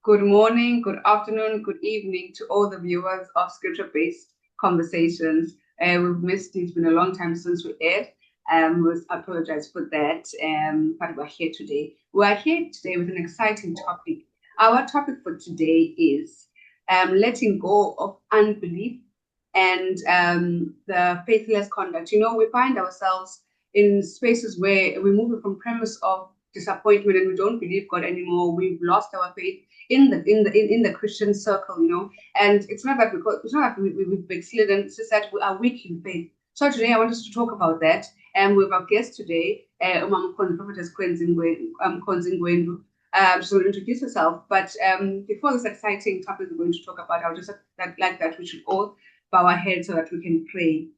Good morning, good afternoon, good evening to all the viewers of Scripture-Based Conversations. We've missed it. It's been a long time since we aired. We apologize for that, but we're here today. We're here today with an exciting topic. Our topic for today is letting go of unbelief and the faithless conduct. You know, we find ourselves in spaces where we're moving from premise of disappointment and we don't believe God anymore. We've lost our faith in the Christian circle, you know. And it's not that we've backslidden, it's just that we are weak in faith. So today I want us to talk about that. And we have our guest today, Prophetess Konzingwendu. She's going to introduce herself. But before this exciting topic we're going to talk about, I would just like that we should all bow our heads so that we can pray.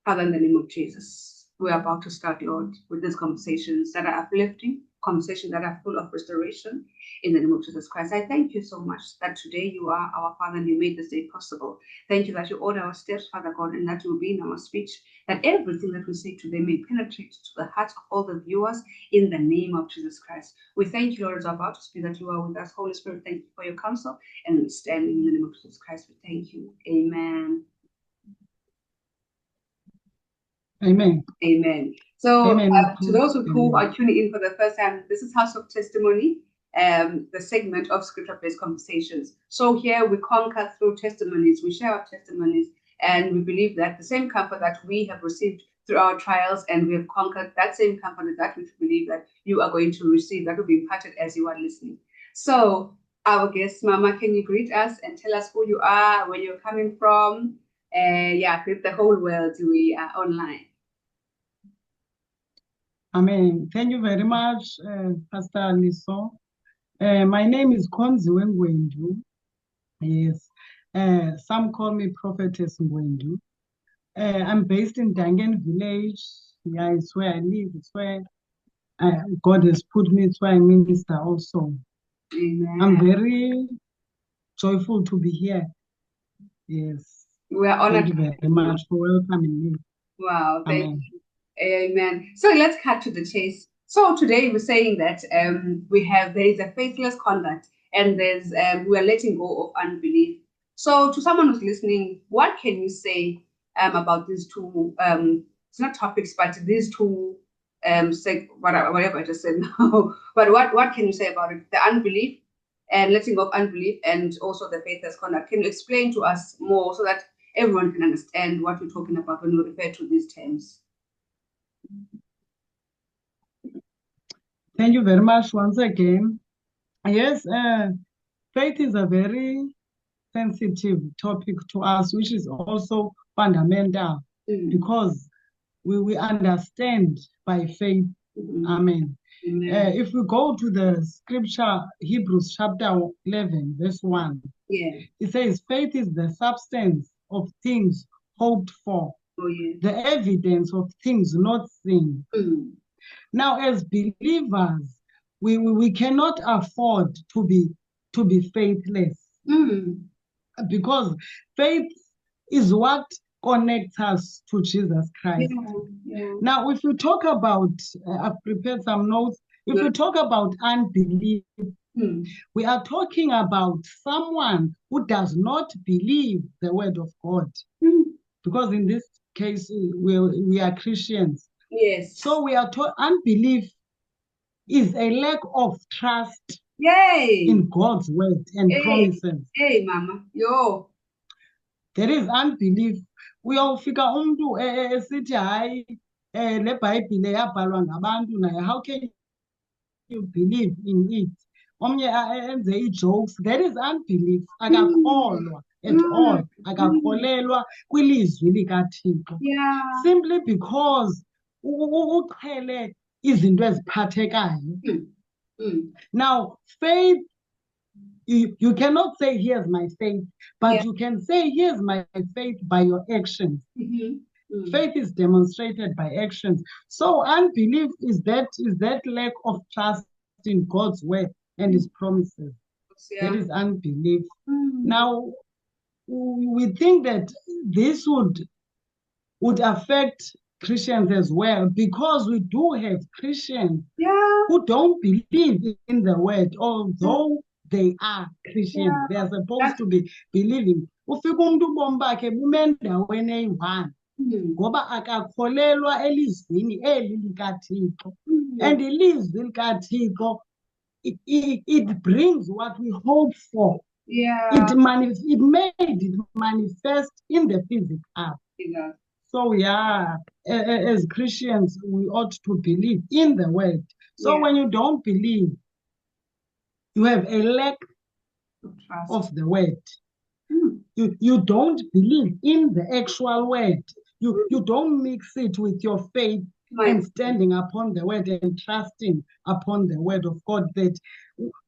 Father, in the name of Jesus, we are about to start, Lord, with these conversations that are uplifting, conversations that are full of restoration. In the name of Jesus Christ, I thank you so much that today you are our Father and you made this day possible. Thank you that you order our steps, Father God, and that you will be in our speech, that everything that we say today may penetrate to the hearts of all the viewers in the name of Jesus Christ. We thank you, Lord, as about to speak, that you are with us. Holy Spirit, thank you for your counsel and understanding in the name of Jesus Christ. We thank you. Amen. Amen. Amen. So Amen. To those who are tuning in for the first time, this is House of Testimony, the segment of Scripture-Based Conversations. So here we conquer through testimonies. We share our testimonies, and we believe that the same comfort that we have received through our trials and we have conquered, that same comfort is that which we believe that you are going to receive, that will be imparted as you are listening. So our guest, Mama, can you greet us and tell us who you are, where you're coming from? Greet the whole world. We are online. Amen. Thank you very much, Pastor Liso. My name is Konzingwendu. Yes. Some call me Prophetess Ngwendu. I'm based in Dangen village. Yeah, it's where I live. It's where God has put me. It's where I minister also. Amen. I'm very joyful to be here. Yes. We are honored. Thank you very much for welcoming me. Wow. Thank you. Amen. So let's cut to the chase. So today we're saying that there is a faithless conduct and we are letting go of unbelief. So to someone who's listening, what can you say about these two? It's not topics, but these two whatever I just said now. But what can you say about it? The unbelief and letting go of unbelief, and also the faithless conduct. Can you explain to us more so that everyone can understand what we're talking about when we refer to these terms? Thank you very much once again. Yes, faith is a very sensitive topic to us, which is also fundamental because we understand by faith. Amen. If we go to the scripture, Hebrews chapter 11, verse 1, it says, faith is the substance of things hoped for, the evidence of things not seen. Now, as believers, we cannot afford to be faithless because faith is what connects us to Jesus Christ. Now, if we talk about, I've prepared some notes. If we talk about unbelief, we are talking about someone who does not believe the word of God. Because in this case, we are Christians. Yes. So we are taught unbelief is a lack of trust in God's word and promises. Hey, Mama. Yo. There is unbelief. Uyawufika umuntu esithi hayi le Bible yabhalwa ngabantu naye, how can you believe in it? Omnye enze ii-jokes. There is unbelief. Akakholwa at all. Akakholelwa kwilizwi likaThixo. Simply because uqhele izinto eziphathekayo. Now, faith, you cannot say, here's my faith, but you can say, here's my faith by your actions. Faith is demonstrated by actions. So unbelief is that lack of trust in God's word and his promises. That is unbelief. Now, we think that this would affect Christians as well, because we do have Christians Yeah. who don't believe in the word, although they are Christians. Yeah. They are supposed That's- to be believing. Ufika umuntu ubomi bakhe bume endaweni eyi-one ngoba akakholelwa elizwini eli likaThixo. And ilizwi likaThixo, it brings what we hope for. Yeah. It made it manifest in the physical. Yeah. So yeah, as Christians, we ought to believe in the word. So Yeah. when you don't believe, you have a lack Trust. of the word. You don't believe in the actual word. You don't mix it with your faith and standing upon the word and trusting upon the word of God, that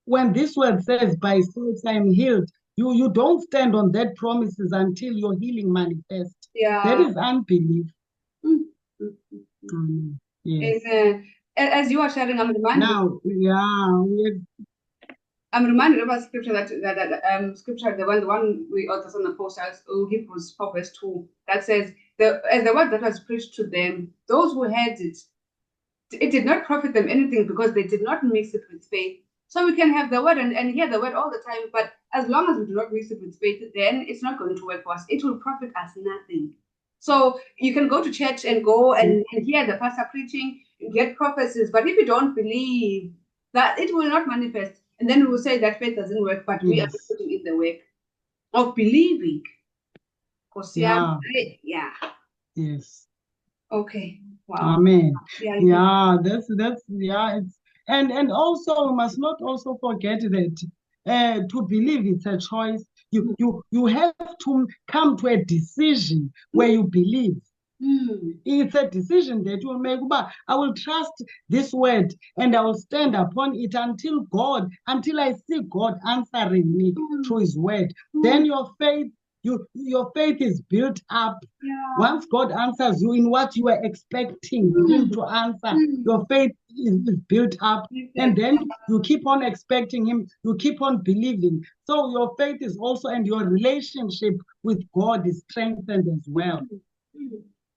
when this word says, by stripes I am healed, you don't stand on that promises until your healing manifests. Yeah. That is unbelief. Yes. Amen. As you are sharing, I'm reminded. Now, yeah, I'm reminded of a scripture that scripture, the one we also on the post, Hebrews 4 verse 2, that says, as the word that was preached to them, those who heard it, it did not profit them anything because they did not mix it with faith. So we can have the word and hear the word all the time, but as long as we do not mix it with faith, then it's not going to work for us. It will profit us nothing. So you can go to church and go and hear the pastor preaching, get prophecies, but if you don't believe, that it will not manifest. And then we will say that faith doesn't work, but we are putting in the work of believing. Yeah. Yeah. Yes. Okay. Wow. Amen. Yeah. That's it's and also we must not also forget that to believe it's a choice. You have to come to a decision where you believe. It's a decision that you will make. But I will trust this word and I will stand upon it until I see God answering me through his word. Then your faith is built up. Once God answers you in what you are expecting him to answer, your faith is built up. And then you keep on expecting him, you keep on believing. So your faith is also, and your relationship with God is strengthened as well.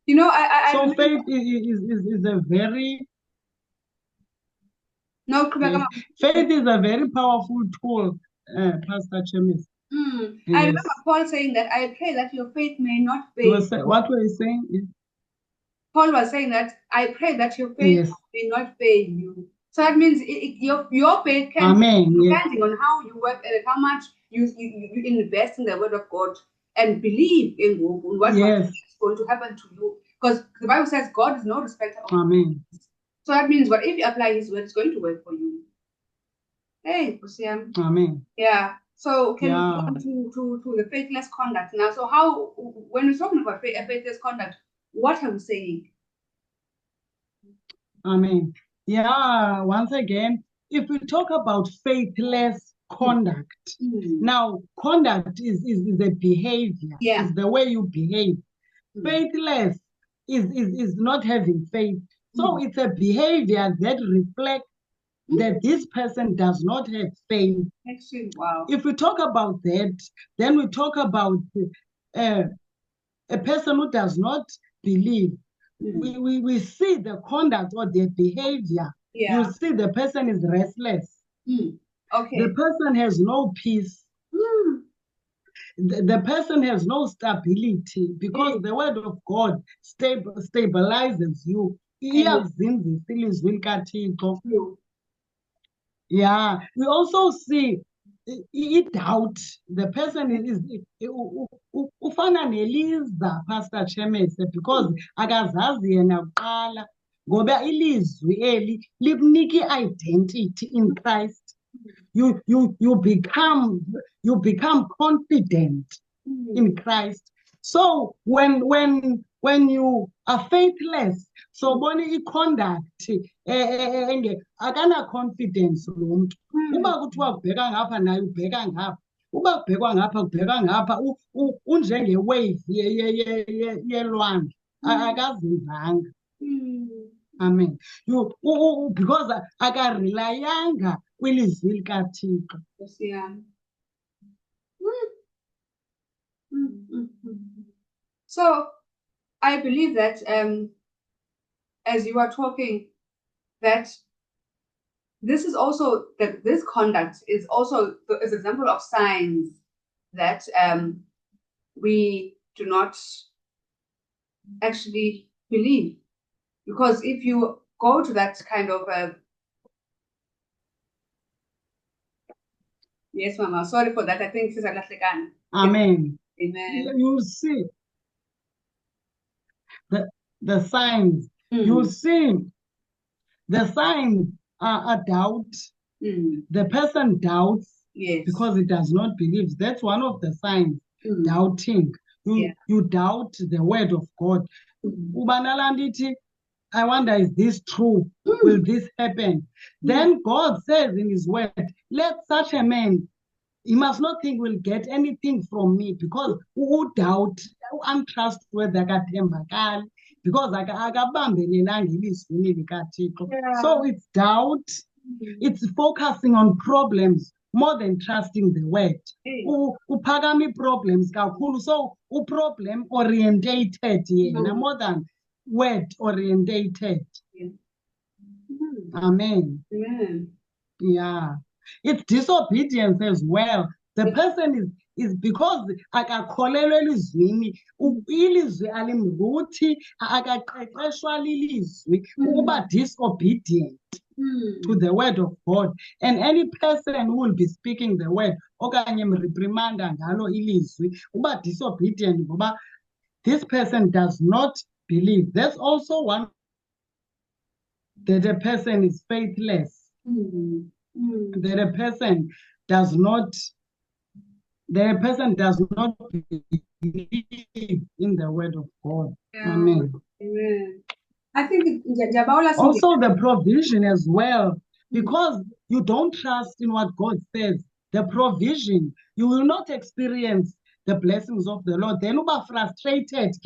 You know, so faith is a very faith is a very powerful tool, Pastor Chemis. I remember Paul saying that I pray that your faith may not fail. What were you saying? Paul was saying that I pray that your faith may not fail you. So that means your faith can be depending on how you work and how much you invest in the word of God and believe in what is going to happen to you. Because the Bible says God is no respecter of Amen. So that means if you apply his word, it's going to work for you. Hey, Kusiam. Amen. Yeah. So can we go to the faithless conduct now? So how, when we're talking about faithless conduct, what are we saying? Amen. Yeah, once again, if we talk about faithless conduct, now conduct is a behavior, is the way you behave. Faithless is not having faith. So it's a behavior that reflects that this person does not have faith. Wow. If we talk about that, then we talk about a person who does not believe. We see the conduct or the behavior. You see the person is restless. Okay. The person has no peace. The person has no stability because the word of God stabilizes you. Yeah, we also see doubt. The person is ufana neliza, Pastor Chemese, because akazazi yena kuqala ngoba ilizwi eli likunika identity in Christ. You become confident in Christ. So when you are faithless, so boni conduct akana confidence lo muntu. Uba kuthiwa ubheka ngapha naye ubheka ngapha. Uba kubhekwa ngapha kubheka ngapha unjenge wave yelwandle akazinzanga. Amen. Because akarelayanga kwilizwi likaThixo. So I believe that as you are talking, that this is also that this conduct is also an example of signs that we do not actually believe. Because if you go to that kind of yes, Mama, sorry for that. I think this is a Amen. Amen. You'll see the signs. Mm. You'll see the signs are doubt. Mm. The person doubts Yes. because he does not believe. That's one of the signs. Mm. Doubting. You doubt the word of God. Mm. I wonder, is this true? Mm. Will this happen? Then God says in his word, let such a man, he must not think will get anything from me, because who doubt, untrustworthy, akathembakali, because akabambelelanga elizwini likaThixo. So it's doubt, it's focusing on problems more than trusting the word. Uphakama problems kakhulu, so problem orientated yena more than word orientated. Amen. Amen. Yeah. It's disobedience as well. The person is because akakholelwa elizwini, ilizwi alimruthi, akaqeqeshwa lilizwi, ukuba disobedient to the word of God. And any person who will be speaking the word, okanye mreprimanda ngalo ilizwi, uba disobedient ngoba this person does not believe. That's also one, that a person is faithless. That a person does not believe in the word of God. Amen. Amen. I think also the provision as well, because you don't trust in what God says, the provision, you will not experience the blessings of the Lord. Then uba frustrated,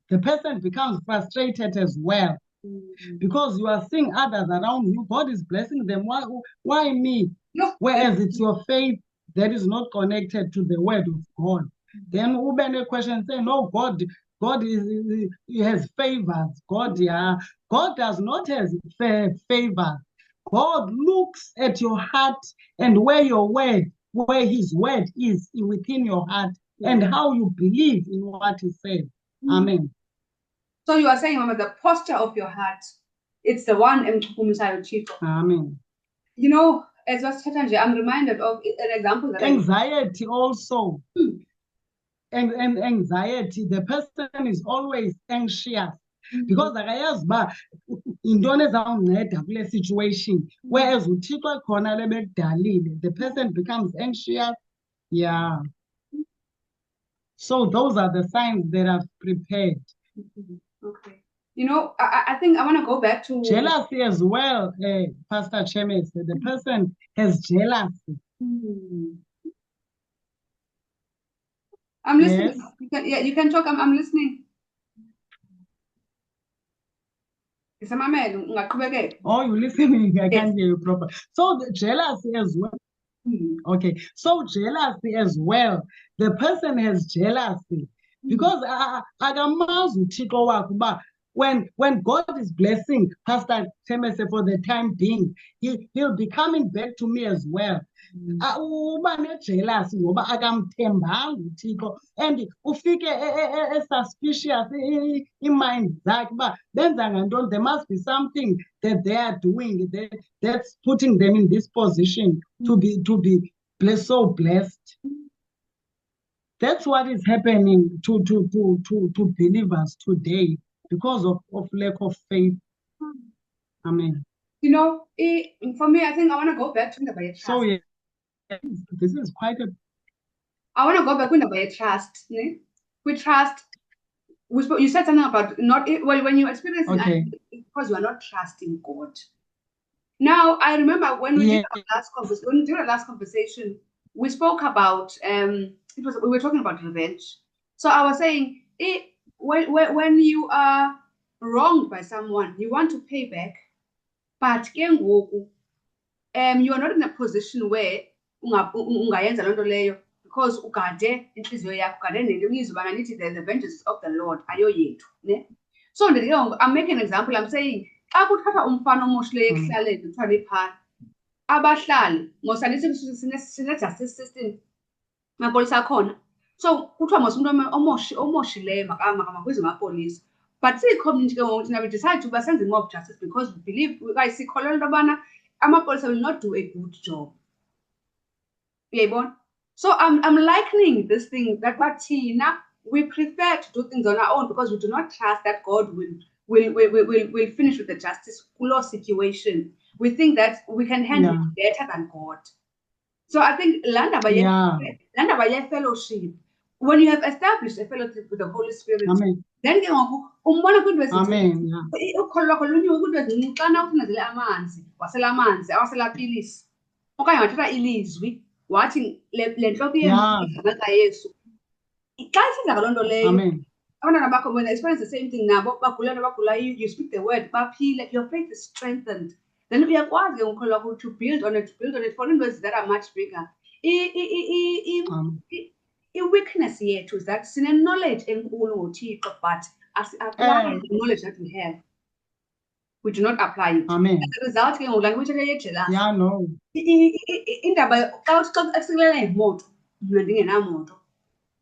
the person becomes frustrated as well, because you are seeing others around you, God is blessing them. Why me? Whereas it's your faith that is not connected to the word of God. Then ube question say, no, God has favors. God does not have favors. God looks at your heart and where his word is within your heart, and how you believe in what he said. Amen. So you are saying, Mama, the posture of your heart, it's the one Amen. You know, as I'm reminded of an example that anxiety also. And anxiety, the person is always anxious, because akayazi uba yintoni ezawunceda kule situation, whereas uThixo khona lebekudalile, the person becomes anxious. Yeah. So those are the signs that I've prepared. Okay. You know, I think I want to go back to jealousy as well. Pastor Cheme said the person has jealousy. I'm listening. Yes. You can talk. I'm listening. Oh, you're listening. I can't hear you properly. So the jealousy as well. Okay. So jealousy as well. The person has jealousy because akamazi uThixo wakhe uba when God is blessing Pastor Temese for the time being, he'll be coming back to me as well. Uba ne-jealousy ngoba akamthembanga uThixo, and ufike suspicious in-mind zakhe uba benza ngantoni. There must be something that they are doing that's putting them in this position to be blessed, so blessed. That's what is happening to believers today because of lack of faith. Amen. You know, for me, I think I want to go back to the trust. So yeah, this is quite a. I want to go back to the trust. We trust. You said something about not when you experience it because you are not trusting God. Now I remember when we did our last conversation, we spoke about we were talking about revenge. So I was saying when you are wronged by someone, you want to pay back, but you are not in a position where ungayenza loo nto leyo because ugade inhliziyo yakho, ugade nelizwi bana lithi the vengeance of the Lord ayoyethu, ne? So I'm making an example. I'm saying, xa kuthatha umfana omoshileyo ekuhlaleni kuthiwa liphaya, abahlali ngosanithi sine-justice system, amapolisa akhona. So kuthiwa mos umuntu omoshileyo makabizwe amapolisa. But siyi-community ke ngoku thina we decide uba senze i-mob justice because we believe, sikholelwa into yobana amapolisa will not do a good job. Uyayibona? So I'm likening this thing that thina we prefer to do things on our own because we do not trust that God will finish with the justice law situation. We think that we can handle it better than God. So I think landaba ye-fellowship, when you have established a fellowship with the Holy Spirit, then ke ngoku umbona kwiinto ezincinci. Ukholo lwakho lunyuke kwiinto ezincinci xana uthandazele amanzi, wasela amanzi, awasela pilisi, okanye wathatha ilizwi wathi le ntloko igama Yesu. Xa isenza loo nto leyo, abantwana bakho when they experience the same thing nabo bagula nabagula, you speak the word baphile, your faith is strengthened. Then uyakwazi ke ngokholo lwakho to build on it for iinto that are much bigger. I-weakness yethu is that sine-knowledge enkulu ngoThixo, but asi-apply the knowledge that we have. We do not apply it. As a result, ke ngoku laa nto uyithetha yejelasi. Indaba xa uthi xa imoto, mna ndingenamoto,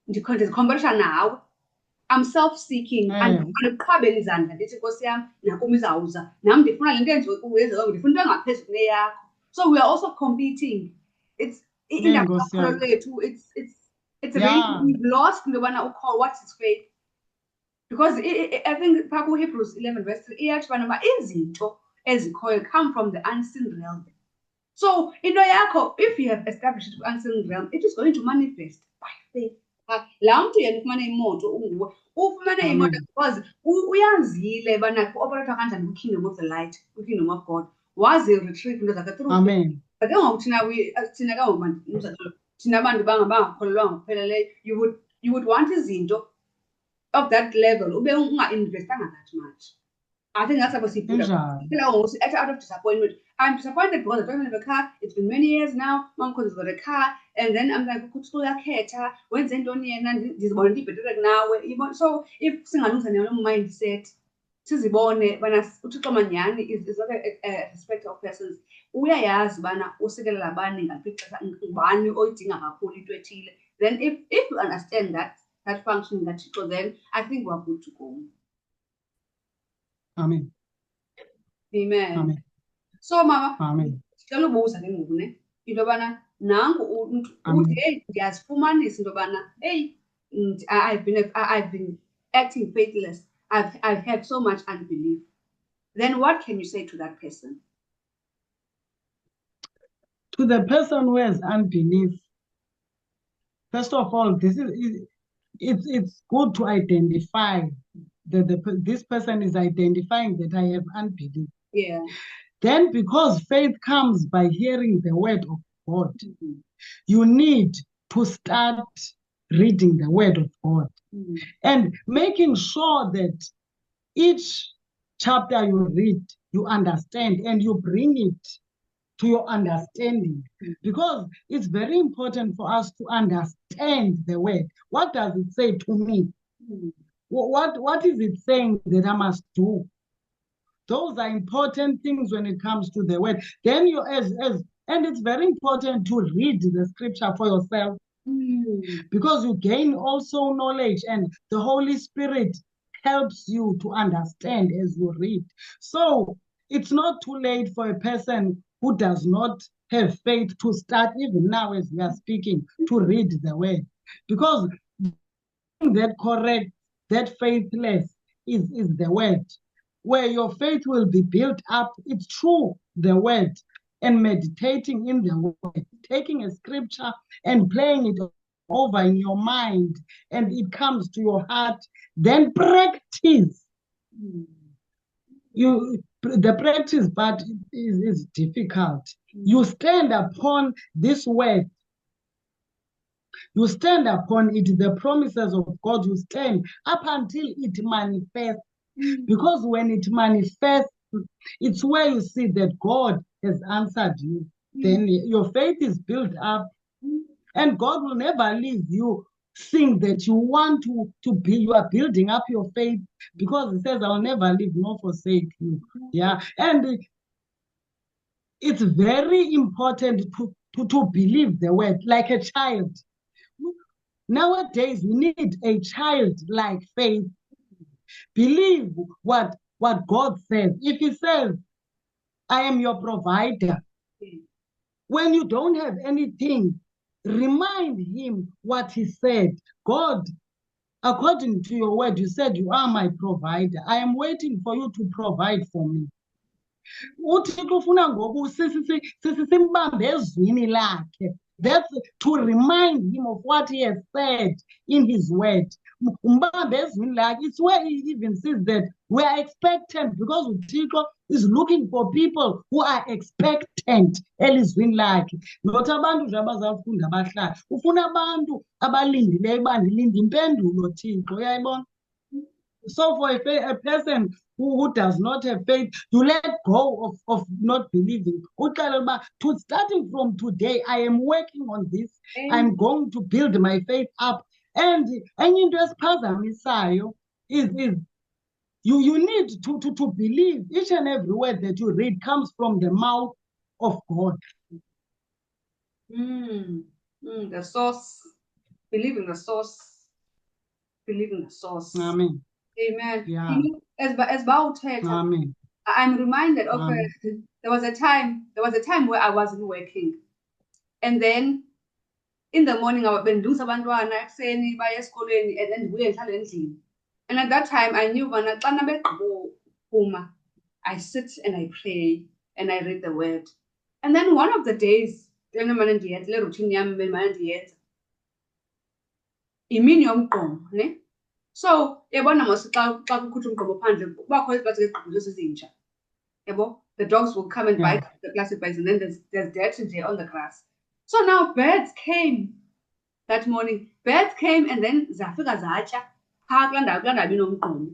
ndizikhomperisha nawe. I'm self-seeking, andiqhwabeli izandla ndithi Nkosi yam nakum izawuza, nam ndifuna le nto yenziwe kuwe, ndifuna into engaphezulu kuneyakho. So we are also competing. It's indaba kakhulu lethu, it's really, we've lost into yobana what's its faith. Because I think phaa ku-Hebrews 11 verse 3 iyathi ubana izinto ezikhoyo come from the unseen realm. So into yakho, if you have established the unseen realm, it is going to manifest by faith. Laa mntu yena ufumane imoto unguwe, ufumane imoto because uyazile bana ku-operethwa kanjani kwi-kingdom of the light, kwi-kingdom of God. Wazi retrieve into zakhe through faith. But ke ngoku thina ke ngoku thina bantu bangakholelwanga ngokupheleleyo, you would want izinto of that level ube unga-investanga that much. I think that's how we out of disappointment. I'm disappointed because I don't have a car. It's been many years now. Mom has got a car, and then I'm like, when's Antoniana? This body better now. So if singaluza mindset, sizibone bana uThixo manyani is not a respect of persons. Uyayazi bana usikelela abanye ngapixesha ngubani oyidinga kakhulu into ethile. Then if you understand that function that Thixo, then I think we're good to go. Amen. Amen. So mama, sicela ubuza ke ngoku ne into yobana nangu uthi hey ndiyazifumanisa into yobana hey I've been acting faithless. I've had so much unbelief. Then what can you say to that person? To the person who has unbelief, first of all, it's good to identify this person is identifying that I have unbelief. Yeah. Then because faith comes by hearing the word of God, you need to start reading the word of God and making sure that each chapter you read, you understand and you bring it to your understanding, because it's very important for us to understand the word. What does it say to me? What is it saying that I must do? Those are important things when it comes to the word. Then and it's very important to read the scripture for yourself, because you gain also knowledge and the Holy Spirit helps you to understand as you read. So it's not too late for a person who does not have faith to start even now as we are speaking to read the word, because that correct, that faithless is the word. Where your faith will be built up, it's through the word and meditating in the word, taking a scripture and playing it over in your mind, and it comes to your heart. Then practice. The practice part is difficult. You stand upon this word. You stand upon it, the promises of God. You stand up until it manifests. Because when it manifests, it's where you see that God has answered you. Then your faith is built up, and God will never leave you thing that you want to be, you are building up your faith, because it says, I'll never leave nor forsake you. Yeah. And it's very important to believe the word like a child. Nowadays, we need a childlike faith. Believe what God says. If he says, I am your provider, when you don't have anything, remind him what he said. God, according to your word, you said you are my provider. I am waiting for you to provide for me. uThixo ufuna ngoku simbambe ezwini lakhe. That's to remind him of what he has said in his word. Umbambe ezwini lakhe. It's where he even says that we are expectant, because uThixo is looking for people who are expectant elizwini lakhe. Not abantu nje abazawufunda abahlala. Ufuna abantu abalindileyo uba ndilinde impendulo Thixo, uyayibona? So for a person who does not have faith, you let go of not believing. Starting from today, I am working on this. I'm going to build my faith up. And enye into esiphazamisayo is you need to believe each and every word that you read comes from the mouth of God. The source. Believe in the source. Believe in the source. Amen. Amen. Yeah. As Amen. I'm reminded of there was a time where I wasn't working, and then in the morning I benduza abantwana ekuseni baya esikolweni and then ndibuye ndihlale endlini. And at that time I knew bona xana begqibophuma, I sit and I pray and I read the word. And then one of the days le routine yam bendimane ndiyenza imini yomgqomo, ne? So, yabona mos xa kukhutshwa umgqomo phandle kubakho eziplastic ezintsha. Yabo, the dogs will come and bite the plastic bags, and then there's dirt nje on the grass. So now birds came that morning. Birds came and then zafika zatya phaa kulaa ndawo inomgqomo.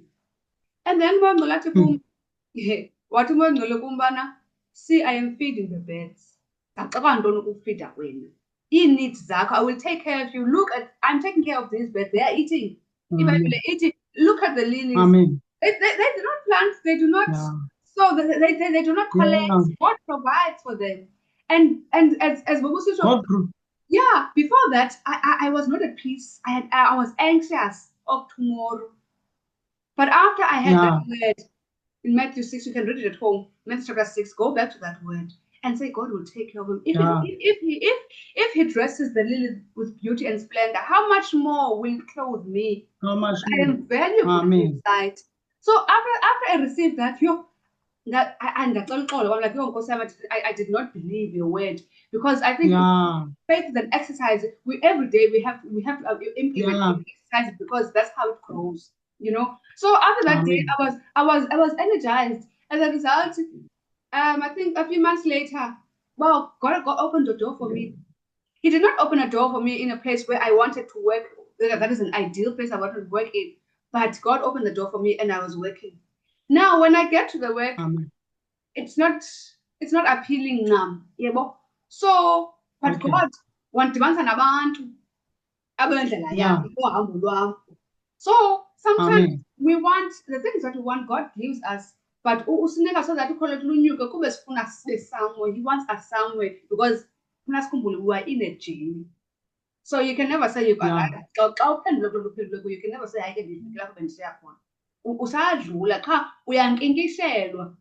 And then uMoya Ngcole athi kum, wathi uMoya Ngcole kum bana, see, I am feeding the birds. Ndacaba ntoni ukufida kwena? Ii-needs zakho, I will take care of you. Look, I'm taking care of these birds. They are eating. Eating. Look at the lilies. Amen. They do not plant. They do not. Yeah. So they do not collect. Yeah. God provides for them. And as Bobo yeah, before that, I was not at peace. I was anxious of tomorrow. But after I had that word in Matthew 6, you can read it at home. Matthew chapter 6, go back to that word and say God will take care of him. If he dresses the lilies with beauty and splendor, how much more will he clothe me? How much I am valuable in sight. So after I received that, I'm like, I did not believe your word, because I think faith is an exercise. Every day we have to implement exercise, because that's how it grows. You know. So after that day, I was energized. As a result, I think a few months later, wow, God opened the door for me. He did not open a door for me in a place where I wanted to work. That is an ideal place I wanted to work in. But God opened the door for me and I was working. Now, when I get to the work, it's not appealing now. So, but God wandibanisa nabantu abendlela yakhe uhambo lwam. So sometimes we want the things that we want, God gives us, but usinika so that ukholo lunyuke kube sifuna sibe somewhere. He wants us somewhere, because we are in a journey. So you can never say you can never say I can be lapho bendisiya khona. Usadlula qha uyankinkishelwa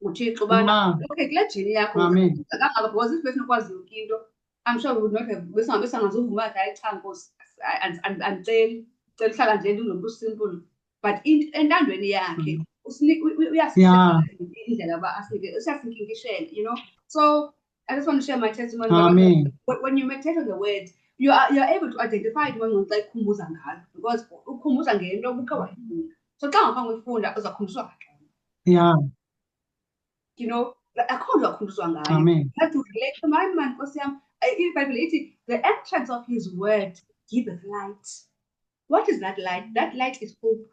uThixo bana okay kule journey yakho kangaka, because if besinokwazi yonke into, I'm sure we would not have besangazuvuma hayi cha Nkosi andiceli uhlala nje ndinomntu simple, but entandweni yakhe uyasinika indlela aba asinike usiyasinkishela, you know. So I just want to share my testimony. When you meditate on the word, you're able to identify it when you like kukhumbuza ngalo, because ukukhumbuza ngento obukhe wayifunda. So xa ngapha ngifunda uzakhumbuzwa ngalo. You know, akho nto akhumbuzwa ngayo. You have to relate to my man, Nkosi yam. iBhayibhile ithi the entrance of his word giveth light. What is that light? That light is hope.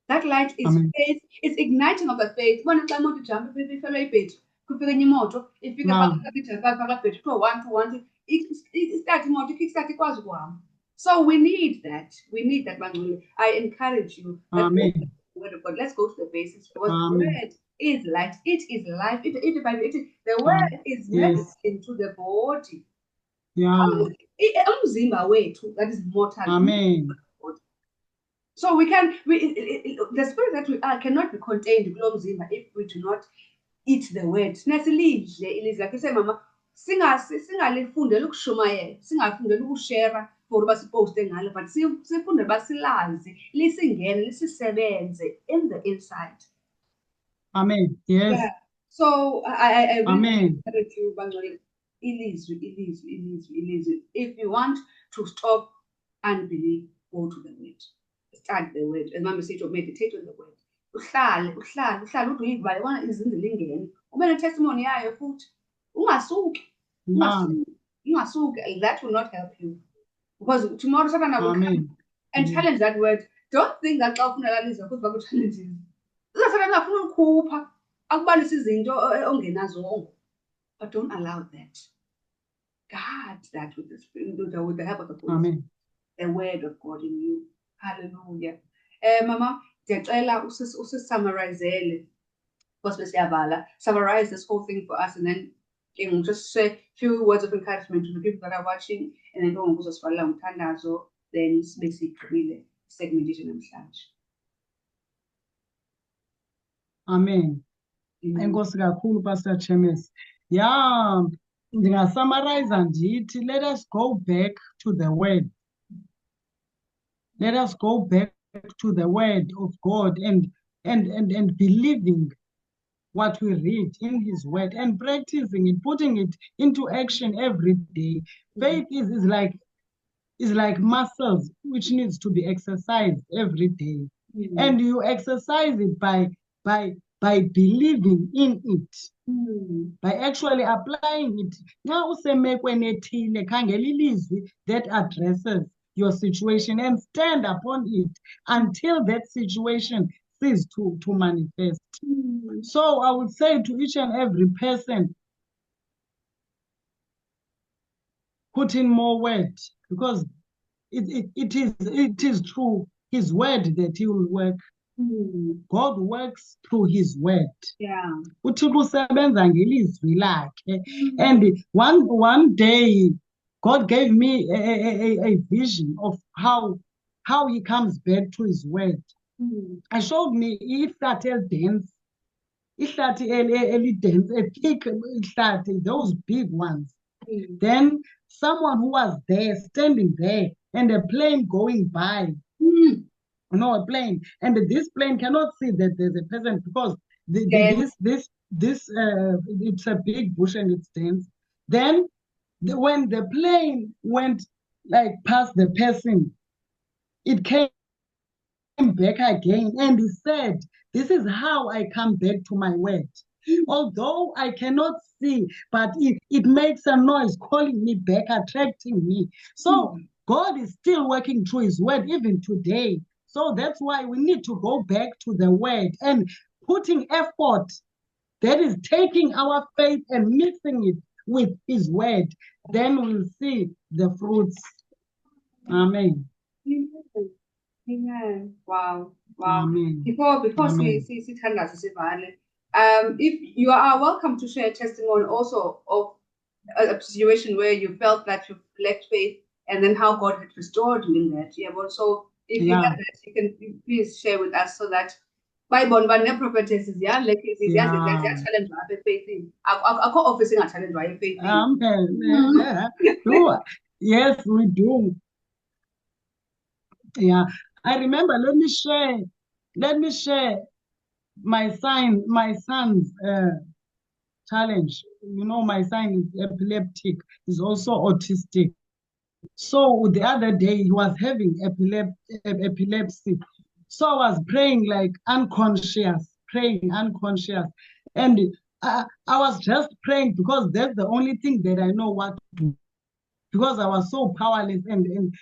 That light is faith. It's igniting of the faith. Ubona xa imoto ijampa ifelwe ibhetri, kufika enye imoto ifika phakathi phakathi ibhetri kuthiwa 1 2 1 2 istart imoto ikikstart ikwazi ukuhamba. So we need that. We need that, Manguli. I encourage you. Amen. The word of God. Let's go to the basics. Because the Amen. word is light. It is life. The word is medicine to the body. Yeah. Umzimba wethu, that is mortal. Amen. So the spirit that we are cannot be contained if we do not eat the word. Nesilidle ilizwi lakhe semama singalifundela ukushumayela, singafundela ukushare for uba siposte ngalo, but sifundele uba silazi, lisingene, lisisebenze in the inside. Amen. Yes. Yeah. So I really encourage you, Bangoli, ilizwi. If you want to stop unbelief, go to the word. Start the word. As Mama said, meditate on the word. Uhlale uthi uyibala izinto lingene. Ube ne-testimony yayo futhi. Ungasuki. That will not help you. Because tomorrow Satan will come and challenge that word. Don't think that xa ufuna lalizwa futhi baku-challenges. Satan afuna ukukhupha. Akubalisa izinto ongenazongo. But don't allow that. Guard that with the help of the Holy Spirit. The word of God in you. Hallelujah. Mama, ndiyacela usisummarizele because besiyavala. Summarize this whole thing for us, and then just say a few words of encouragement to the people that are watching, and then uzosivalela ngomthandazo, then sigqibile segmentation namhlanje. Amen. Enkosi kakhulu, Pastor Chemes. Yeah, ndingasummarize ndithi, let us go back to the word. Let us go back to the word of God and believing what we read in his word and practicing it, putting it into action every day. Faith is like muscles which needs to be exercised every day. And you exercise it by believing in it, by actually applying it. Now usemekweni ethile, khangela ilizwi that addresses your situation and stand upon it until that situation ceases to manifest. So I would say to each and every person, put in more word, because it is through his word that he will work. God works through his word. Yeah. uThixo usebenza ngelizwi lakhe. And one day God gave me a vision of how he comes back to his word. I showed me ihlathi dance, ihlathi dance, a thick ihlathi, those big ones. Then someone who was there, standing there, and a plane going by. A plane, and this plane cannot see that there's a person because it's a big bush and it's dense. Then when the plane went like past the person, it came back again, and he said, "This is how I come back to my word. Although I cannot see, but it makes a noise calling me back, attracting me." So God is still working through his word even today. So that's why we need to go back to the word and putting effort, that is taking our faith and mixing it with his word. Then we'll see the fruits. Amen. Amen. Wow. Amen. Before we see if you are welcome to share a testimony also of a situation where you felt that you lacked faith and then how God had restored you in that. Yeah, but so if you have that, you can please share with us so that by one prophetesses, challenge our faith in. I call office in a challenge our faith in. Amen. Yes, we do. Yeah, I remember. Let me share my son's challenge. My son is epileptic. He's also autistic. So the other day he was having epilepsy. So I was praying like unconscious, and I was just praying because that's the only thing that I know what to do, because I was so powerless, and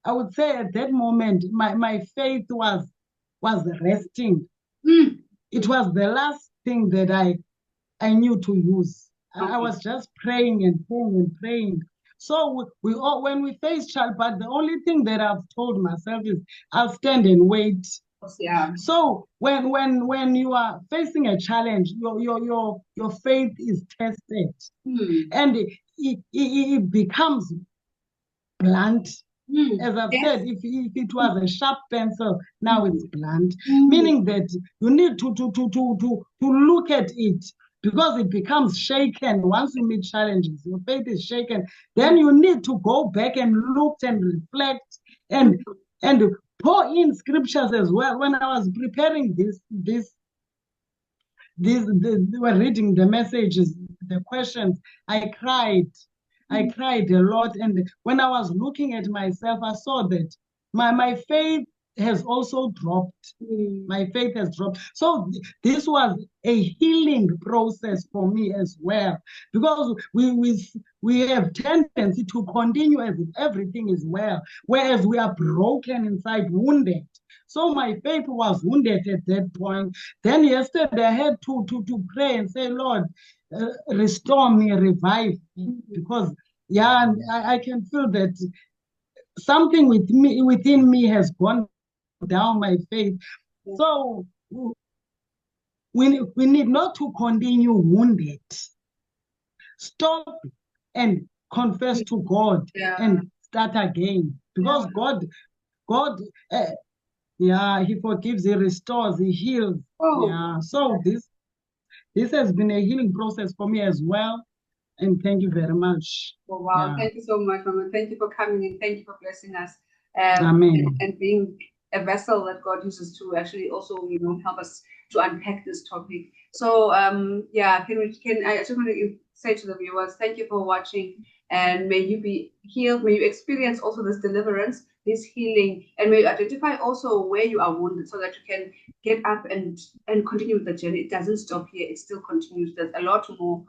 I would say at that moment my faith was resting. It was the last thing that I knew to use. I was just praying and praying and praying. So we all, when we face challenge, but the only thing that I've told myself is I'll stand and wait. Yeah. So when you are facing a challenge, your faith is tested, and it becomes blunt. As I've said, if it was a sharp pencil, now it's blunt, meaning that you need to look at it, because it becomes shaken once you meet challenges. Your faith is shaken. Then you need to go back and look and reflect and pour in scriptures as well. When I was preparing we were reading the messages, the questions, I cried a lot. And when I was looking at myself, I saw that my faith has also dropped. My faith has dropped. So this was a healing process for me as well, because we have tendency to continue as if everything is well, whereas we are broken inside, wounded. So my faith was wounded at that point. Then yesterday I had to pray and say, Lord, restore me, revive me, because I can feel that something within me has gone down, my faith. So we need not to continue wounded. Stop and confess to God and start again, because God, He forgives, He restores, He heals. So this has been a healing process for me as well. And thank you very much. Oh, wow. Thank you so much, Mama. Thank you for coming in. Thank you for blessing us. Amen. And being a vessel that God uses to actually also, help us to unpack this topic. So, I just want to say to the viewers, thank you for watching, and may you be healed. May you experience also this deliverance, this healing, and may you identify also where you are wounded, so that you can get up and continue with the journey. It doesn't stop here. It still continues. There's a lot more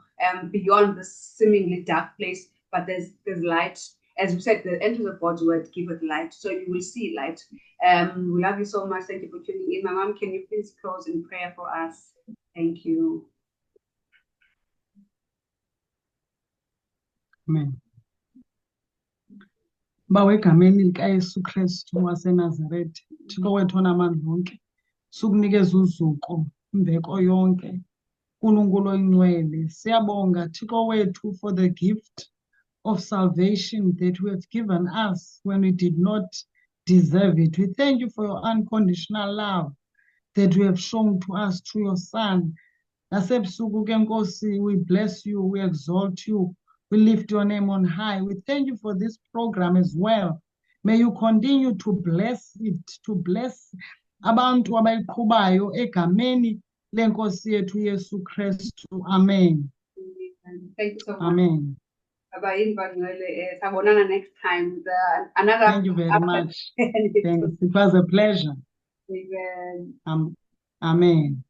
beyond this seemingly dark place, but there's light. As we said, the entrance of God's word giveth light, so you will see light. We love you so much. Thank you for tuning in. My mom, can you please close in prayer for us? Thank you. Amen. Bawe egameni likaYesu Kristu waseNazaretha, Thixo wethu onamandla onke, sukunikeza uzuko, imbeko yonke, uNkulunkulu oyingcwele. Siyabonga Thixo wethu for the gift of salvation that you have given us when we did not deserve it. We thank you for your unconditional love that you have shown to us through your Son. Nasebusuku ke Nkosi, we bless you, we exalt you, we lift your name on high. We thank you for this program as well. May you continue to bless it, to bless abantu abayiqhubayo egameni lenkosi yethu Yesu Kristu. Amen. Thank you so much. Amen. Next time. Another. Thank you very much. Thanks. It was a pleasure. Amen. Amen.